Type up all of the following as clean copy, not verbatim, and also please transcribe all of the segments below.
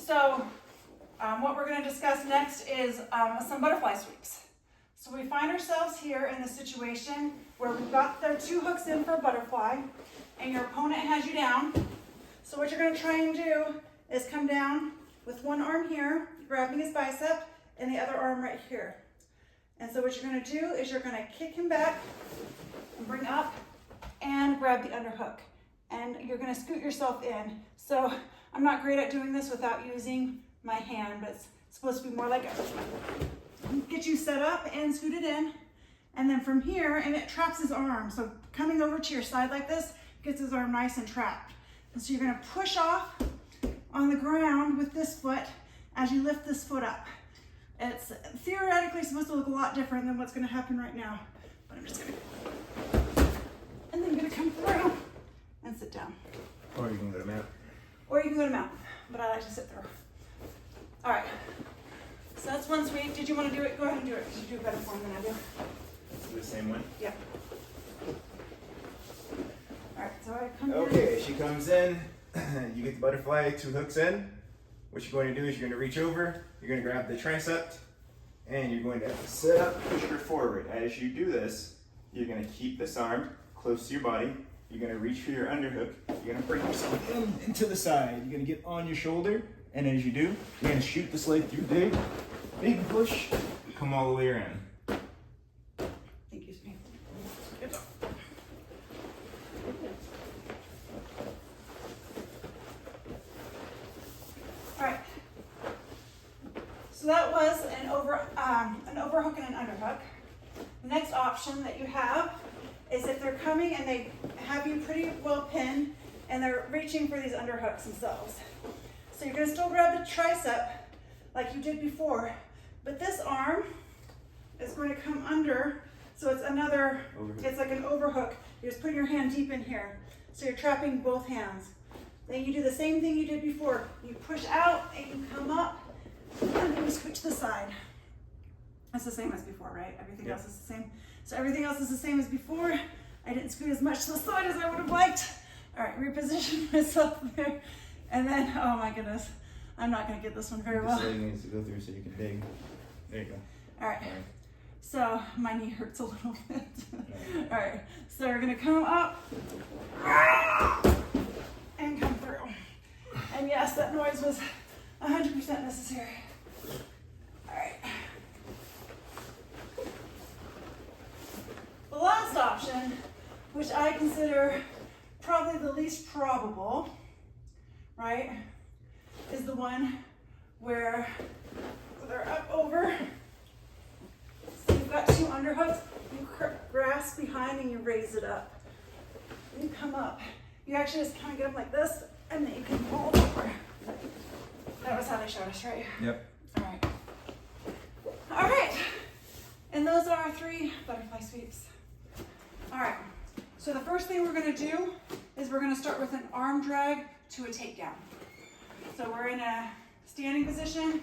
So what we're going to discuss next is some butterfly sweeps. So we find ourselves here in the situation where we've got the 2 hooks in for a butterfly, and your opponent has you down. So what you're going to try and do is come down with one arm here, grabbing his bicep, and the other arm right here. And so what you're going to do is you're going to kick him back and bring up and grab the underhook. And you're going to scoot yourself in. So I'm not great at doing this without using my hand, but it's supposed to be more like get you set up and scooted in. And then from here, and it traps his arm. So coming over to your side like this gets his arm nice and trapped. And so you're going to push off on the ground with this foot as you lift this foot up. It's theoretically supposed to look a lot different than what's going to happen right now. But I'm just going to, and then I'm going to come through and sit down. Or you can go to mount. Or you can go to mount, but I like to sit through. All right, so that's one sweep. Did you want to do it? Go ahead and do it, because you do a better form than I do. Do the same one? Yep. All right, so I come Okay, she comes in, you get the butterfly, 2 hooks in. What you're going to do is you're going to reach over, you're going to grab the tricep, and you're going to sit up, push her forward. As you do this, you're going to keep this arm close to your body. You're going to reach for your underhook. You're going to bring yourself into the side. You're going to get on your shoulder, and as you do, you're going to shoot this leg through big push, come all the way around. Thank you, Steve. Good job. All right. So that was an overhook and an underhook. The next option that you have is if they're coming and they have you pretty well pinned and they're reaching for these underhooks themselves. So you're going to still grab the tricep like you did before, but this arm is going to come under, so it's another, it's like an overhook. You're just putting your hand deep in here. So you're trapping both hands. Then you do the same thing you did before. You push out and you come up, and then you switch the side. That's the same as before, right? Everything else is the same. So everything else is the same as before. I didn't scoot as much to the side as I would have liked. All right, reposition myself there. And then, oh my goodness, I'm not gonna get this one very well. This leg needs to go through so you can dig. There you go. All right, so my knee hurts a little bit. All right, so we're gonna come up and come through. And yes, that noise was 100% necessary. All right. The last option, which I consider probably the least probable, right, is the one where they're up over. So you've got 2 underhooks, you grasp behind and you raise it up. You come up. You actually just kind of get them like this, and then you can pull over. That was how they showed us, right? Yep. All right. All right. And those are our 3 butterfly sweeps. All right. So the first thing we're going to do is we're going to start with an arm drag to a takedown. So we're in a standing position.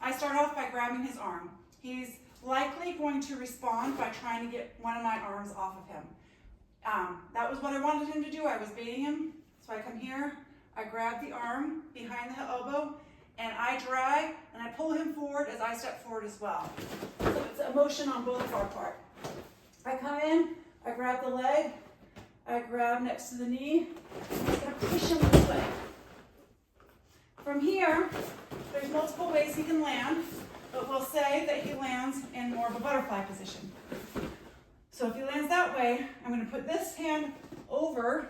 I start off by grabbing his arm. He's likely going to respond by trying to get one of my arms off of him. That was what I wanted him to do. I was baiting him. So I come here, I grab the arm behind the elbow, and I drag and I pull him forward as I step forward as well. So it's a motion on both of our part. I come in, I grab the leg, I grab next to the knee, I'm just going to push him this way. From here, there's multiple ways he can land, but we'll say that he lands in more of a butterfly position. So if he lands that way, I'm going to put this hand over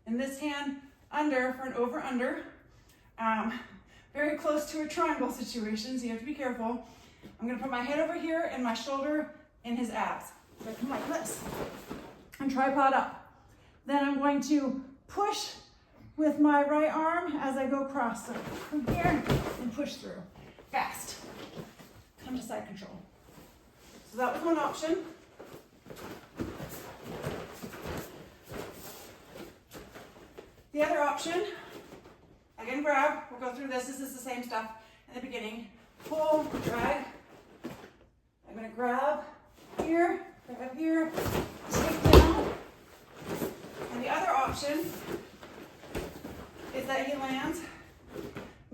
and this hand under for an over-under. Very close to a triangle situation, so you have to be careful. I'm going to put my head over here and my shoulder in his abs. So I come like this and tripod up. Then I'm going to push with my right arm as I go across. So from here and push through. Fast. Come to side control. So that was one option. The other option, again grab, we'll go through this. This is the same stuff in the beginning. Pull, drag. I'm going to grab here, take down. And the other option is that he lands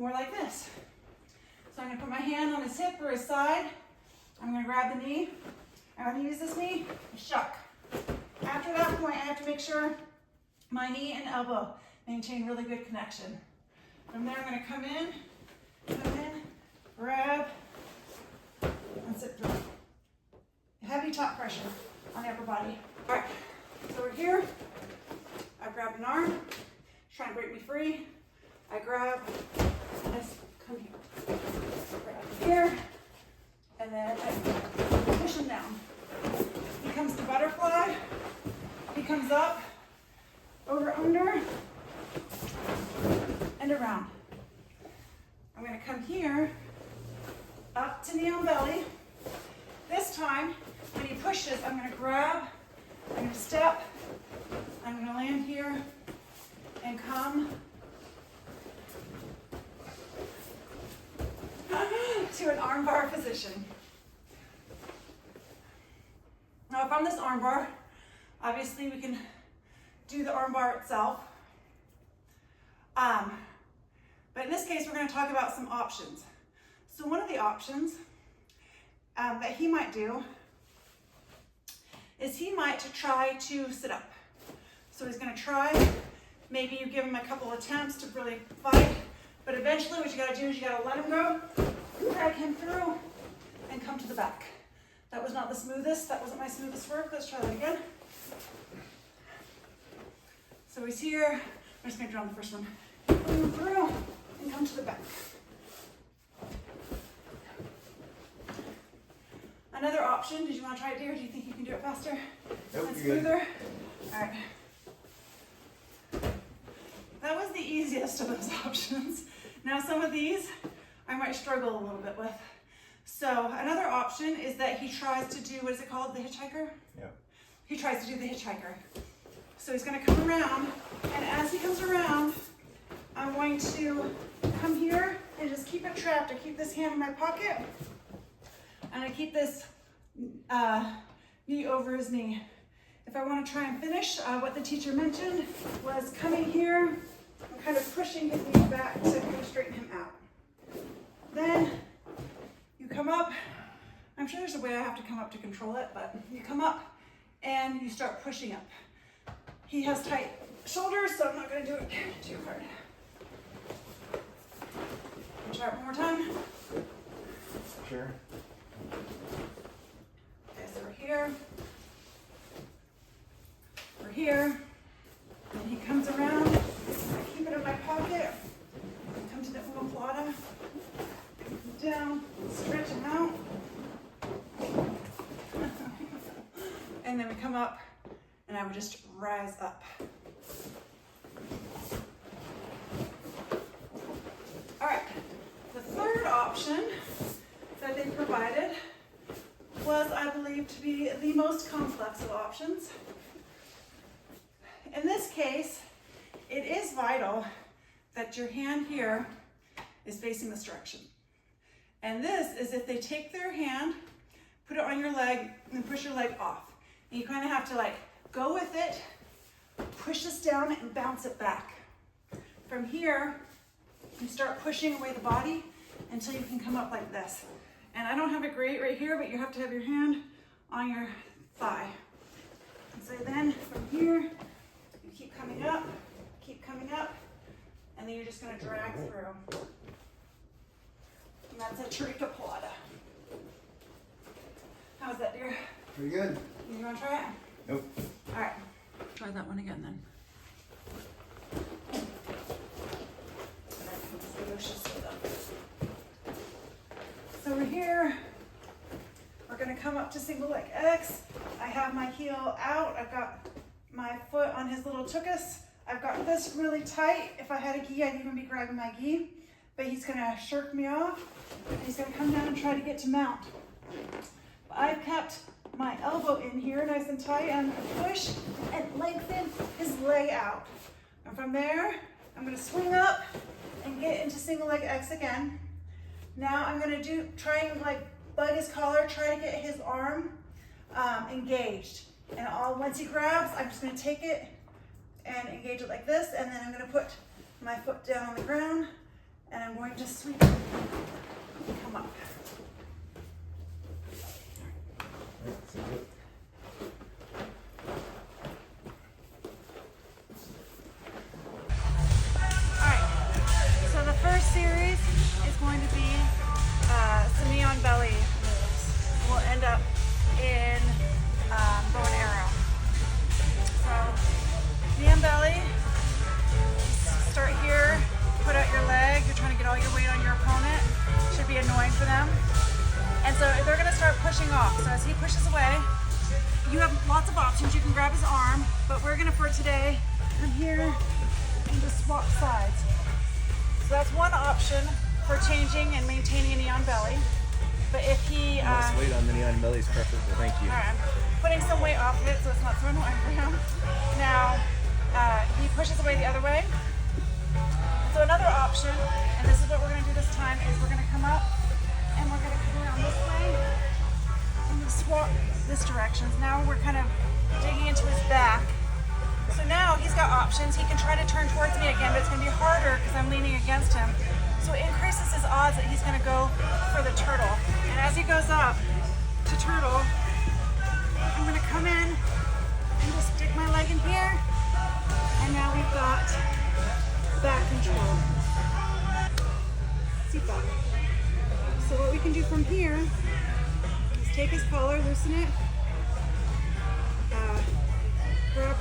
more like this. So I'm gonna put my hand on his hip or his side. I'm gonna grab the knee. I'm gonna use this knee, shuck. After that point, I have to make sure my knee and elbow maintain really good connection. From there, I'm gonna come in, grab, and sit through. Heavy top pressure on the upper body. All right, so we're here. I grab an arm, trying to break me free. I grab, and just come here. Grab here, and then I push him down. He comes to butterfly. He comes up, over, under, and around. I'm gonna come here, up to knee on belly. This time, when he pushes, I'm gonna grab, I'm gonna step, I'm gonna land here, and come to an arm bar position. Now from this arm bar, obviously we can do the arm bar itself. But in this case, we're going to talk about some options. So one of the options that he might do is he might try to sit up. So he's going to try, maybe you give him a couple attempts to really fight, but eventually what you got to do is you got to let him go, drag him through, and come to the back. That was not the smoothest, that wasn't my smoothest work. Let's try that again. So he's here. I'm just gonna draw on the first one. Move through and come to the back. Another option, did you want to try it, dear? Do you think you can do it faster? Nope, and you're smoother? good. All right. That was the easiest of those options. Now some of these I might struggle a little bit with. So another option is that he tries to do, what is it called, the hitchhiker? Yeah. He tries to do the hitchhiker. So he's going to come around, and as he comes around, I'm going to come here and just keep it trapped. I keep this hand in my pocket, and I keep this knee over his knee. If I want to try and finish, what the teacher mentioned was coming here and kind of pushing his knee back to kind of straighten him out. Then you come up. I'm sure there's a way I have to come up to control it, but you come up and you start pushing up. He has tight shoulders, so I'm not going to do it too hard. Try it one more time. Sure. Okay, so we're here. We're here. And he comes around. I keep it in my pocket. Come to the omoplata. Down. Stretch him out. And then we come up, and I would just rise up. All right, the third option that they provided was, I believe, to be the most complex of options. In this case, it is vital that your hand here is facing this direction. And this is if they take their hand, put it on your leg, and push your leg off. And you kind of have to like go with it, push this down and bounce it back. From here, you start pushing away the body until you can come up like this. And I don't have it great right here, but you have to have your hand on your thigh. And so then from here, you keep coming up, and then you're just gonna drag through. And that's a tricoplata. How's that, dear? Pretty good. You wanna try it? Nope. All right, try that one again then. So we're here. We're gonna come up to single leg X. I have my heel out. I've got my foot on his little tuchus. I've got this really tight. If I had a gi, I'd even be grabbing my gi. But he's gonna shirk me off. And he's gonna come down and try to get to mount. But I've kept my elbow in here nice and tight, and I'm gonna push and lengthen his leg out. And from there, I'm gonna swing up and get into single leg X again. Now I'm gonna try and like bug his collar, try to get his arm engaged. And once he grabs, I'm just gonna take it and engage it like this, and then I'm gonna put my foot down on the ground and I'm going to sweep, come up. So the first series is going to be some neon belly moves. We'll end up in bow and arrow. So neon belly, start here, put out your leg, you're trying to get all your weight on your opponent. Should be annoying for them. And so they're going to start pushing off. So as he pushes away, you have lots of options. You can grab his arm, but we're going to, for today, come here and just swap sides. So that's one option for changing and maintaining a neon belly. But if he... less weight on the neon belly is preferable, thank you. Alright, I'm putting some weight off of it so it's not so annoying for him. Now, he pushes away the other way. So another option, and this is what we're going to do this time, is we're going to come up and we're going to come around this way and we'll swap this direction. So now we're kind of digging into his back. So now he's got options. He can try to turn towards me again, but it's going to be harder because I'm leaning against him. So it increases his odds that he's going to go for the turtle. And as he goes up to turtle, I'm going to come in and just stick my leg in here. And now we've got back control. Seat belt. So what we can do from here is take his collar, loosen it, grab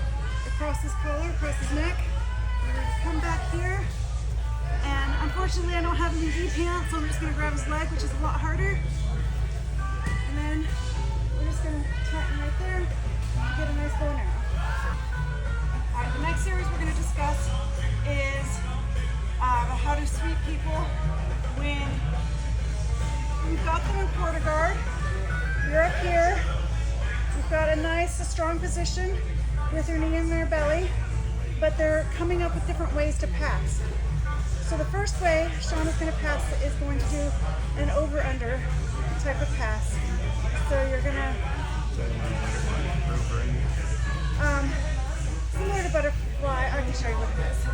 across his collar, across his neck, and we're gonna come back here. And unfortunately I don't have any V-pants, so I'm just gonna grab his leg, which is a lot harder. And then we're just gonna tighten right there to get a nice bow and arrow. Alright, the next series we're gonna discuss is how to sweep people when you've got them in quarter guard. You're up here. You've got a nice, strong position with your knee in their belly, but they're coming up with different ways to pass. So the first way Sean is going to pass is going to do an over-under type of pass. So you're going to, similar to butterfly, I can show you what it is.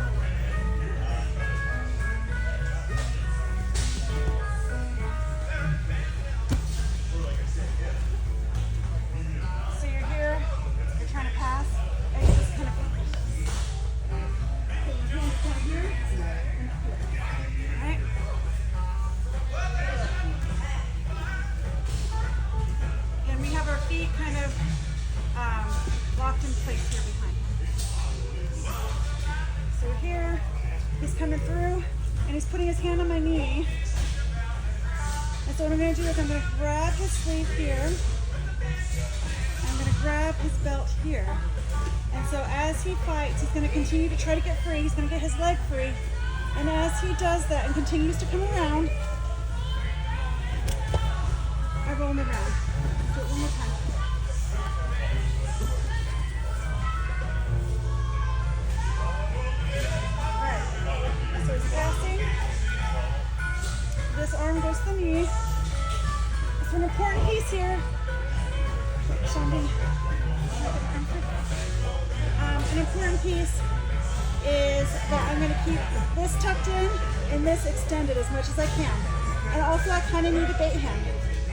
Locked in place here behind him. So here, he's coming through and he's putting his hand on my knee. And so what I'm going to do is I'm going to grab his sleeve here. I'm going to grab his belt here. And so as he fights, he's going to continue to try to get free. He's going to get his leg free. And as he does that and continues to come around, I roll him around. Do it one more time. This arm goes to the knee. It's an important piece here. An important piece is that I'm going to keep this tucked in and this extended as much as I can. And also I kind of need to bait him.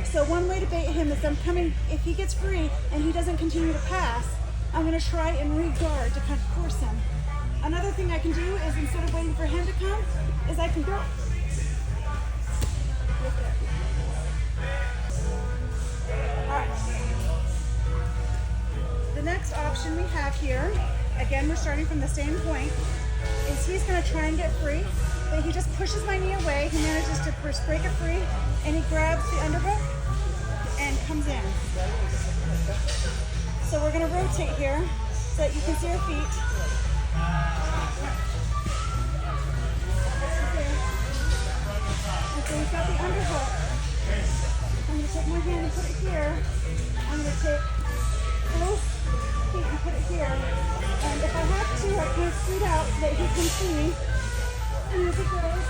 So one way to bait him is I'm coming, if he gets free and he doesn't continue to pass, I'm going to try and re-guard to kind of force him. Another thing I can do is instead of waiting for him to come, is I can go Alright. The next option we have here, again we're starting from the same point, is he's going to try and get free, but he just pushes my knee away, he manages to first break it free, and he grabs the underhook and comes in. So we're going to rotate here so that you can see our feet. So we've got the underhook. I'm going to take my hand and put it here. I'm going to take both feet and put it here. And if I have to, I can scoot out so that he can see. And as it goes,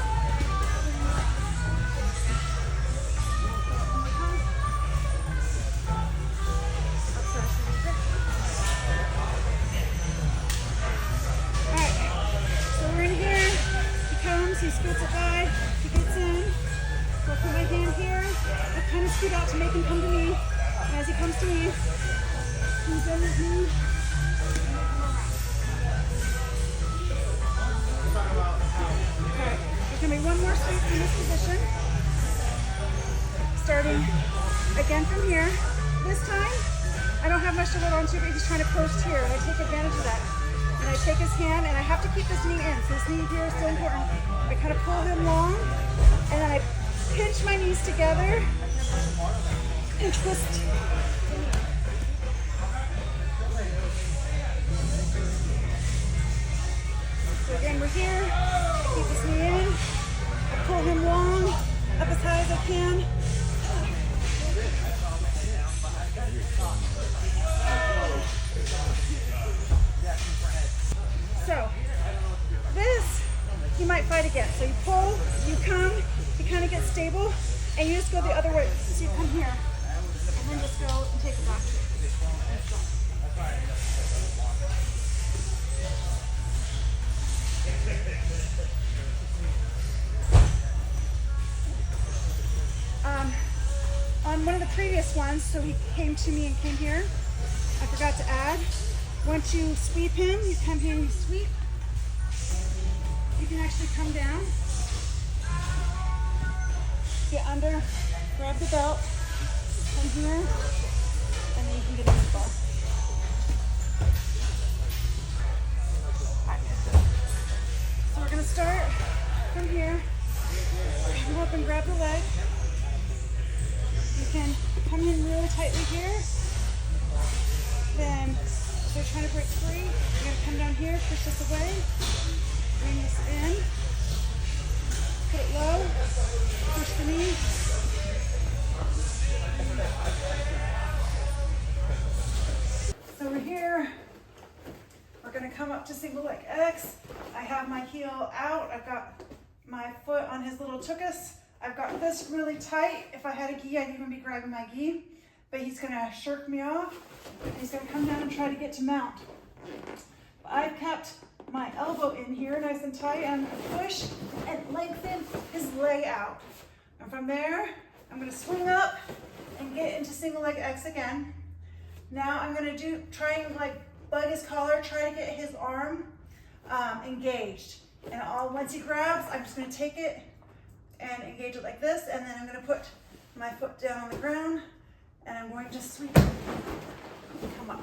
alright, so we're in here. He comes, he scoots it guy, he gets in. So I'll put my hand here. I kind of scoot out to make him come to me. And as he comes to me, he bends his knee. Alright, there's gonna be one more sweep in this position. Starting again from here. This time, I don't have much to hold on to, but he's trying to post here, and I take advantage of that. And I take his hand, and I have to keep this knee in, so this knee here is so important. I kind of pull him long, and then I pinch my knees together and twist. So again, we're here. I keep this knee in. I pull him long, up as high as I can. So, this you might fight against. So you pull, you come, you kind of get stable, and you just go the other way. So you come here, and then just go and take it back. On one of the previous ones, so he came to me and came here, I forgot to add, once you sweep him, you come here and you sweep. You can actually come down, get under, grab the belt, come here, and then you can get in the ball. So we're gonna start from here, come up and grab the leg. You can come in really tightly here. Then, if you're trying to break free, you're gonna come down here, push this away, bring this in, put it low, push the knee. So we're here. We're gonna come up to single leg X. I have my heel out. I've got my foot on his little tuchus. I've got this really tight. If I had a gi, I'd even be grabbing my gi, but he's gonna shirk me off, and he's gonna come down and try to get to mount. I've kept my elbow in here nice and tight, and I'm gonna push and lengthen his leg out. And from there, I'm gonna swing up and get into single leg X again. Now I'm gonna try and like bug his collar, try to get his arm engaged. And once he grabs, I'm just gonna take it and engage it like this, and then I'm going to put my foot down on the ground, and I'm going to sweep and come up.